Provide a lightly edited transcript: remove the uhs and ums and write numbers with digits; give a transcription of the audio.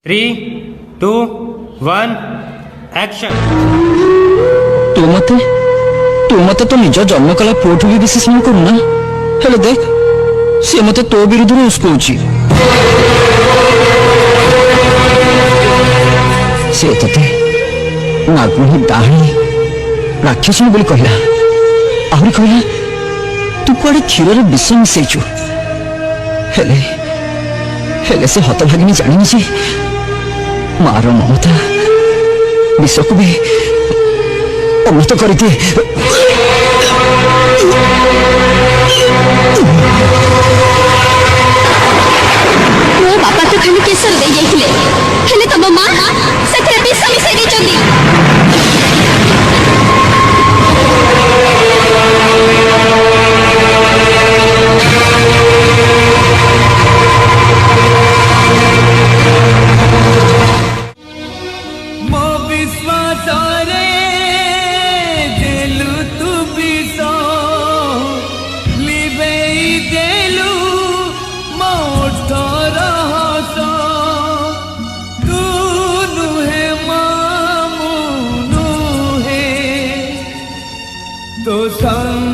3, 2, 1 action. तू मते तो निज जन्म कला पुठू भी बेसी स्नेह करूना हेले देख से मते तो विरुद्ध में उसकोची से तते नागमणि डाही राक्षसी बोली कहला आहरी कहला तू कुआडे क्षीर रे विष मिसैचु हेले हेले से हतभागिनी जानिनी जे मार ममता विष को भी अमृत करती मो बापा तो खाली केसर दे जाइथिले हेले तब मां सेथे विष मिसै दैचंदी। मो विश्वास रे देलु तू विष लिबेई देलु मोठ रहस तू नुहे मामू नुहे तो संग